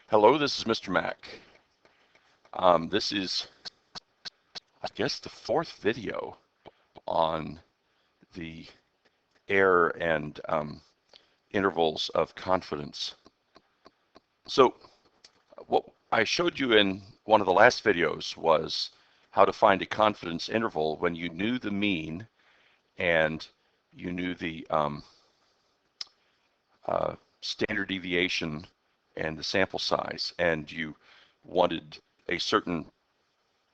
Hello, this is Mr. Mac. This is, I guess, the fourth video on the error and intervals of confidence. So what I showed you in one of the last videos was how to find a confidence interval when you knew the mean and you knew the standard deviation and the sample size, and you wanted a certain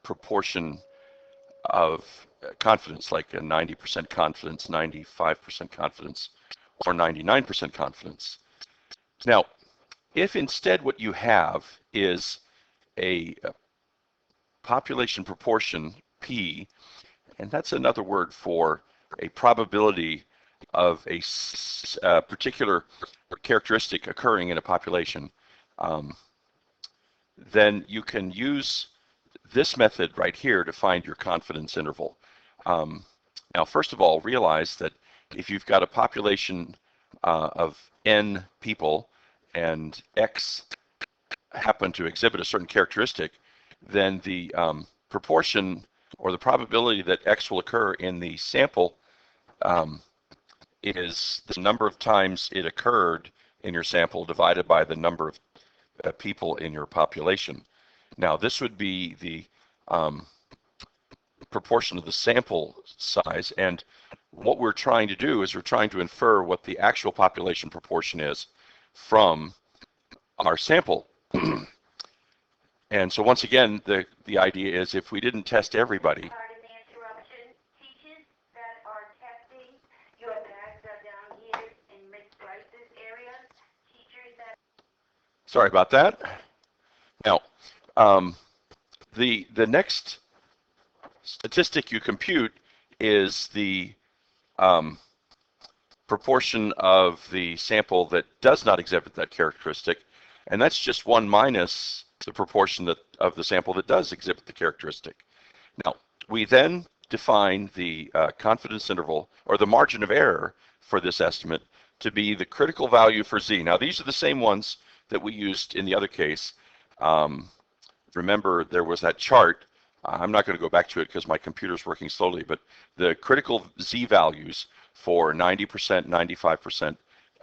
proportion of confidence, like a 90% confidence, 95% confidence, or 99% confidence. Now, if instead what you have is a population proportion, P, and that's another word for a probability of a particular characteristic occurring in a population, then you can use this method right here to find your confidence interval. Now, first of all, realize that if you've got a population of n people and x happen to exhibit a certain characteristic, then the proportion or the probability that x will occur in the sample is the number of times it occurred in your sample divided by the number of people in your population. Now, this would be the proportion of the sample size, and what we're trying to do is we're trying to infer what the actual population proportion is from our sample. And so once again, the idea is if we didn't test everybody. Pardon the interruption. Teachers that are testing, your bags are down here in Miss Bryce's area. Teachers that... Sorry about that. Now, the next statistic you compute is the proportion of the sample that does not exhibit that characteristic, and that's just 1 minus the proportion of the sample that does exhibit the characteristic. Now, we then define the confidence interval, or the margin of error for this estimate, to be the critical value for z. Now, these are the same ones that we used in the other case. Remember, there was that chart. I'm not going to go back to it because my computer's working slowly, but the critical z values for 90%, 95%,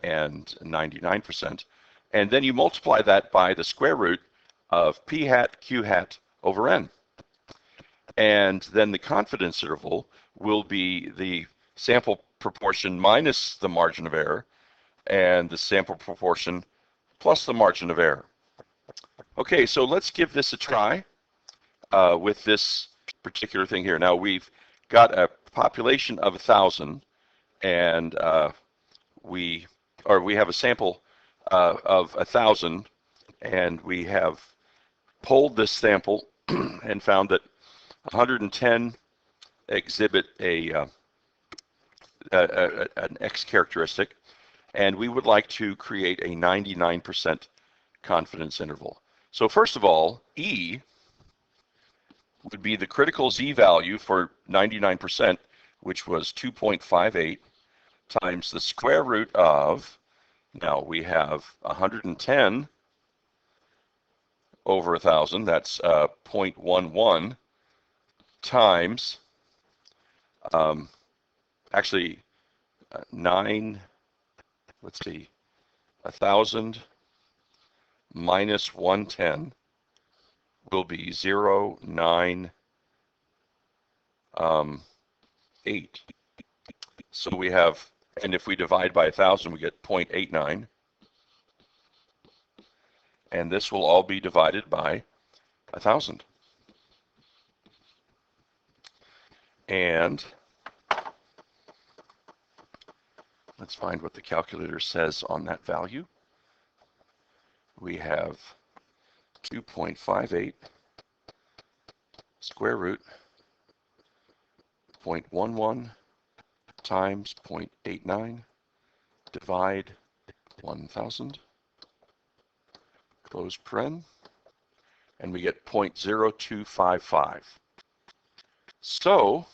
and 99%. And then you multiply that by the square root of p hat q hat over n. And then the confidence interval will be the sample proportion minus the margin of error, and the sample proportion plus the margin of error. Okay, so let's give this a try with this particular thing here. Now, we've got a population of 1,000, and we have a sample of 1,000, and we have polled this sample and found that 110 exhibit an X characteristic, and we would like to create a 99% confidence interval. So first of all, E would be the critical Z value for 99%, which was 2.58 times the square root of, now we have 110 over 1,000, that's 0.11 times, actually 1,000 minus 110 will be 0.98. So we have, and if we divide by 1,000, we get 0.89. And this will all be divided by 1,000. And let's find what the calculator says on that value. We have 2.58 square root 0.11 times 0.89 divide 1,000, close paren, and we get 0.0255. So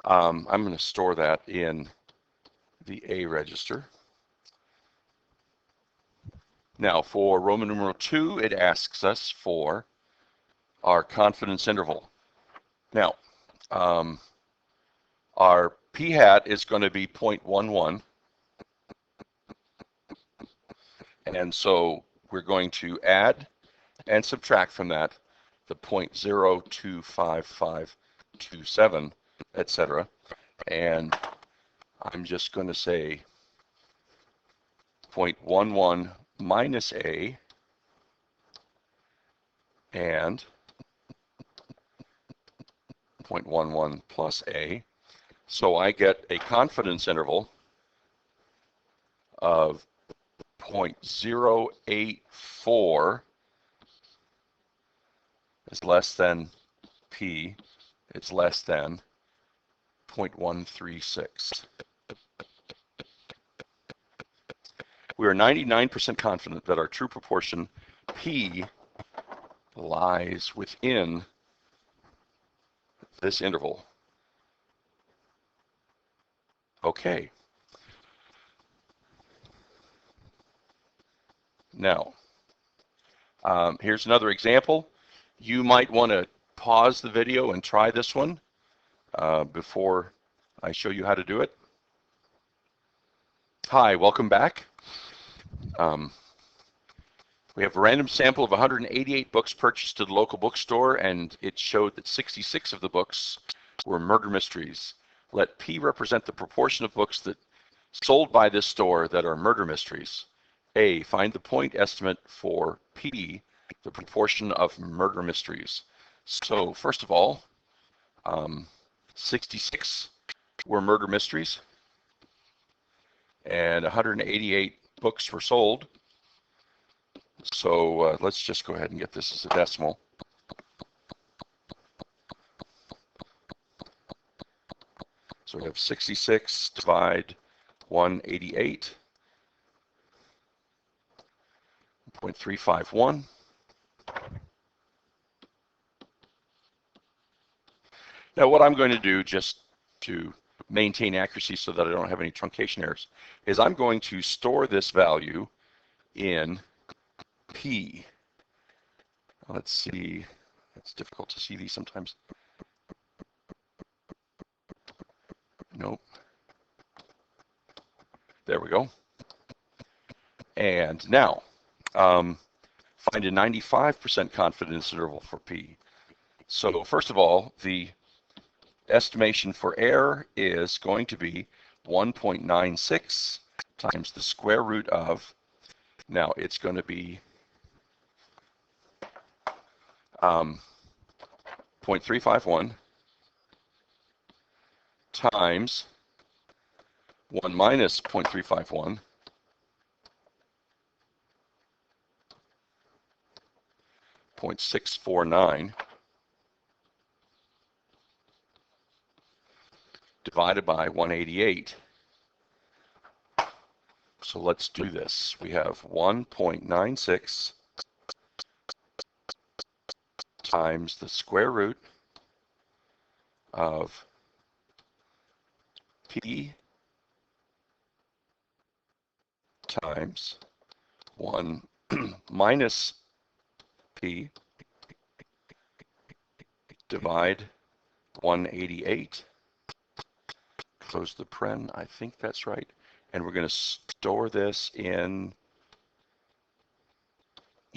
I'm going to store that in the A register. Now for Roman numeral 2, it asks us for our confidence interval. Now, our p hat is going to be 0.11, and so we're going to add and subtract from that the 0.025527, etc. And I'm just going to say 0.11 minus a and 0.11 plus a. So I get a confidence interval of 0.084 is less than p, it's less than 0.136. We are 99% confident that our true proportion p lies within this interval. Okay. Now, here's another example. You might want to pause the video and try this one before I show you how to do it. Hi, welcome back. We have a random sample of 188 books purchased at the local bookstore, and it showed that 66 of the books were murder mysteries. Let P represent the proportion of books that sold by this store that are murder mysteries. A, find the point estimate for P, the proportion of murder mysteries. So first of all, 66 were murder mysteries, and 188 books were sold. So let's just go ahead and get this as a decimal. So we have 66 divide 188, 0.351. Now what I'm going to do, just to maintain accuracy so that I don't have any truncation errors, is I'm going to store this value in P. Let's see, it's difficult to see these sometimes. Nope. There we go. And now, find a 95% confidence interval for P. So first of all, the estimation for error is going to be 1.96 times the square root of, now it's going to be 0.351 times 1 minus 0.351 0.649 divided by 188. So let's do this. We have 1.96 times the square root of P times 1 minus P divide 188. Close the paren, I think that's right. And we're going to store this in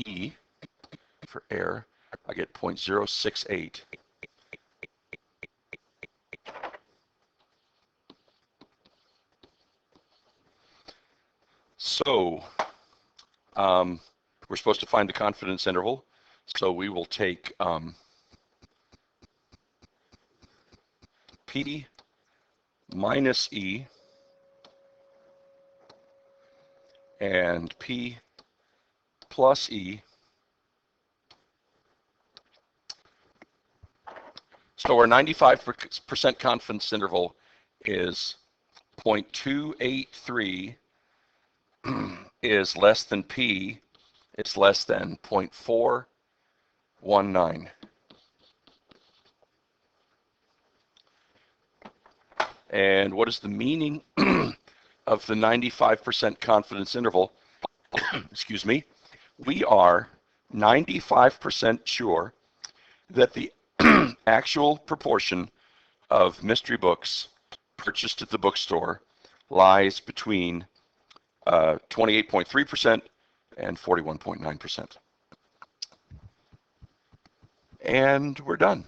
E for error. I get 0.068. So we're supposed to find the confidence interval. So we will take P minus E and P plus E. So our 95% confidence interval is 0.283 is less than P, it's less than 0.419. And what is the meaning of the 95% confidence interval? Excuse me. we are 95% sure that the actual proportion of mystery books purchased at the bookstore lies between 28.3% and 41.9%. And we're done.